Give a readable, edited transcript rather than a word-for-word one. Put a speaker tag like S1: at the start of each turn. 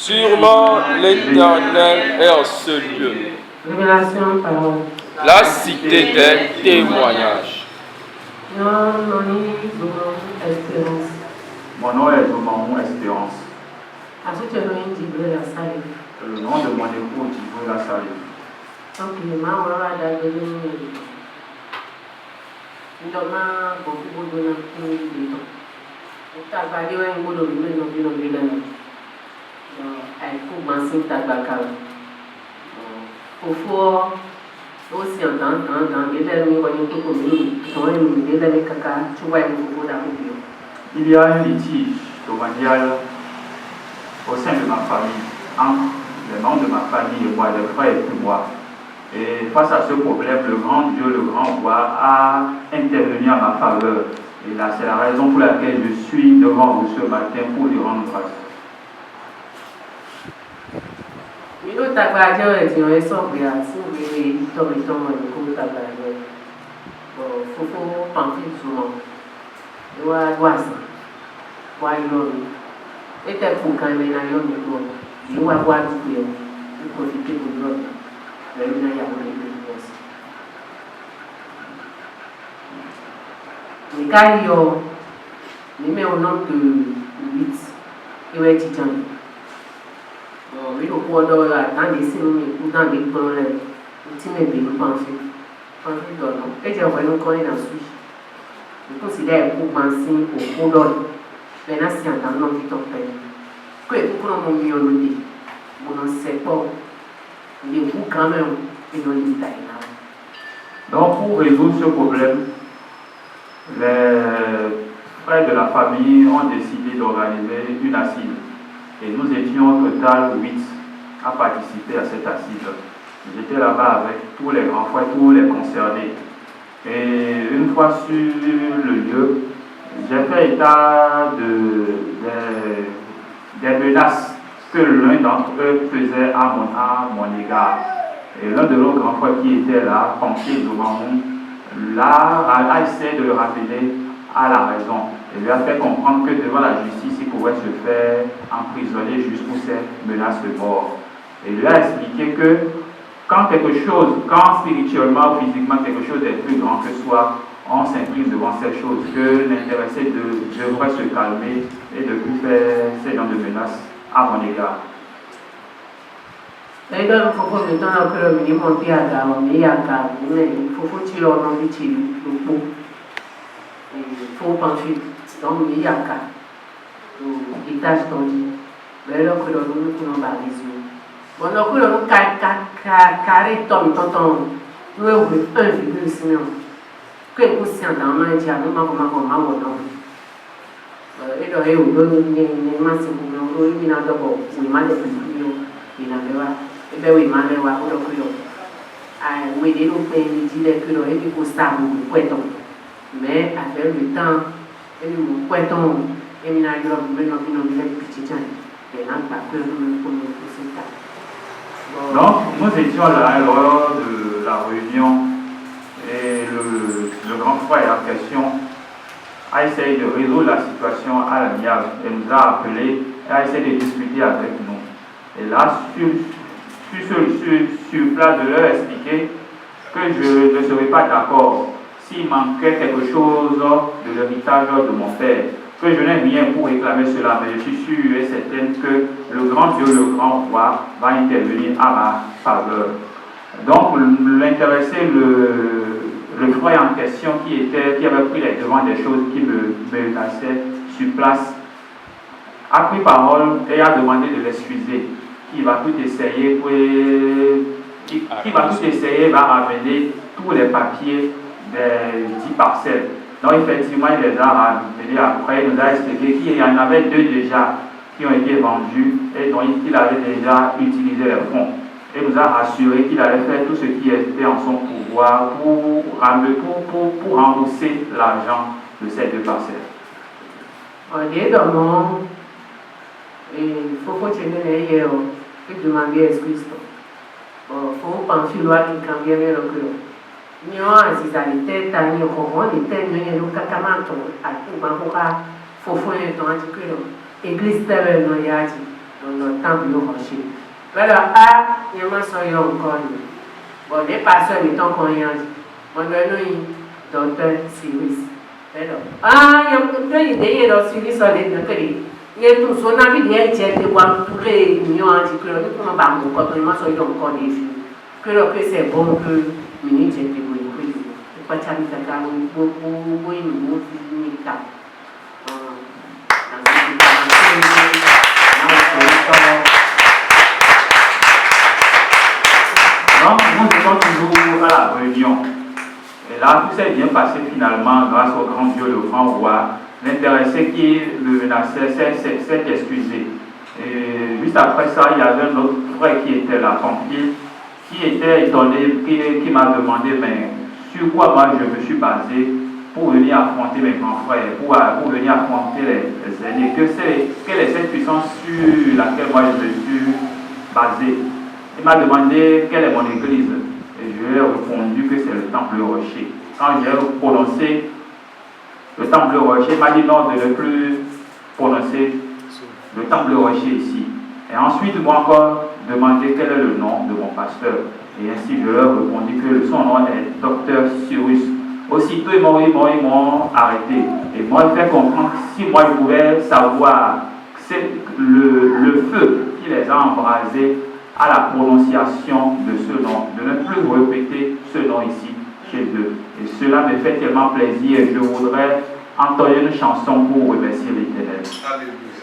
S1: Sûrement l'Éternel est en ce lieu.
S2: Révélation parole.
S1: La cité des témoignages.
S2: Espérance.
S3: Mon nom est Zomamou Espérance. Le nom de mon époux est Djibril Lassali.
S2: Aussi dans
S3: il y a un litige domanial au sein de ma famille, entre les membres de ma famille et moi, les frères et moi. Et face à ce problème, le grand Dieu, le grand roi, a intervenu à ma faveur. Et là, c'est la raison pour laquelle je suis devant vous ce matin pour lui rendre grâce.
S2: Au nom de 8 et ouais, Titian. Oui, le pouvoir dans les signes, dans les plans, le team est bien pensé. Et j'ai envoyé un coin dans Suisse. Je considère pour penser au pouvoir. Maintenant, c'est un nom qui t'en fait. Que pour qu'on m'ait mis on ne sait pas. Mais vous, quand même, et non, il est là.
S3: Donc, pour résoudre ce problème, les frères de la famille ont décidé d'organiser une assise. Et nous étions au total 8 à participer à cette assise. J'étais là-bas avec tous les grands frères, tous les concernés. Et une fois sur le lieu, j'ai fait état des menaces que l'un d'entre eux faisait à mon égard. Et l'un de nos grands frères qui était là, Pompier Zomamou, a essayé de le rappeler à la raison. Et lui a fait comprendre que devant la justice, il pouvait se faire emprisonner juste pour ces menaces de mort. Et lui a expliqué que quand spirituellement ou physiquement quelque chose est plus grand que soi, on s'incline devant ces choses, que l'intéressé devrait se calmer et de plus faire ces genres de menaces à mon égard.
S2: Faut penser dans le yaka, l'étage tendu, mais là que l'on nous balise. Bon, là que l'on carré tombe, nous avons 1,6 million. Que vous sentez dans le monde, nous avons et là, il y a une masse de il y a d'abord, oui, mal de il y a et bien oui, mal de oui, les autres pays disent que l'on est pour ça, pour mais avec le temps, et nous pointons, et nous avons petit temps, et là, pas que nous
S3: donc, nous étions là lors de la réunion et le grand frère en question a essayé de résoudre la situation à l'amiable et nous a appelés et a essayé de discuter avec nous. Et là, sur place, de leur expliquer que je ne serais pas d'accord s'il manquait quelque chose de l'héritage de mon père, que je n'ai rien pour réclamer cela, mais je suis sûr et certaine que le grand Dieu, le grand roi, va intervenir à ma faveur. Donc, l'intéressé, le frère en question qui avait pris les devants des choses qui me menaçaient sur place, a pris parole et a demandé de l'excuser. Il va tout essayer va ramener tous les papiers des 10 parcelles. Donc effectivement, il les a ramenés après, il nous a expliqué qu'il y en avait 2 déjà qui ont été vendus et dont il avait déjà utilisé les fonds. Et nous a rassuré qu'il allait faire tout ce qui était en son pouvoir pour rembourser l'argent de ces 2 parcelles.
S2: On est dans le monde, il faut continuer à demander excuse. Il faut penser à loi qui cambie le cœur. Nous avons des alité, nous avons des têtes, nous avons des cacamatos, nous avons des faux-faux, nous avons des églises, nous avons des dans notre temple au rocher. Alors, il y a un soyeux encore. Bon, les pasteurs étant croyants, on doit nous docteur Cyrus. Alors, il y a un peu d'idées dans Cyrus sur les deux. Il y a tout son avis d'hier, de voir tous les millions antichronistes pour nous battre, quand on a encore des filles. Que c'est bon que minute de bonne. Pas de chance de faire beaucoup de temps.
S3: Donc, nous étions toujours à la réunion. Et là, tout s'est bien passé finalement grâce au grand Dieu, le grand roi. L'intéressé qui le menaçait s'est excusé. Et juste après ça, il y avait un autre frère qui était là, tranquille, qui était étonné, qui m'a demandé, mais sur quoi moi je me suis basé pour venir affronter mes grands frères, pour venir affronter les aînés. Quelle est cette puissance sur laquelle moi je me suis basé? Il m'a demandé quelle est mon église. Et je lui ai répondu que c'est le temple rocher. Quand j'ai prononcé le temple rocher, il m'a dit non, de ne plus prononcer le temple rocher ici. Et ensuite, moi encore demandé quel est le nom de mon pasteur. Et ainsi, je leur ai répondu que son nom est Docteur Cyrus. Aussitôt, ils m'ont arrêté. Et moi, ils fait comprendre si moi, je pouvais savoir c'est le feu qui les a embrasés à la prononciation de ce nom, de ne plus répéter ce nom ici chez eux. Et cela me fait tellement plaisir et je voudrais entonner une chanson pour remercier l'Éternel.
S1: Alléluia.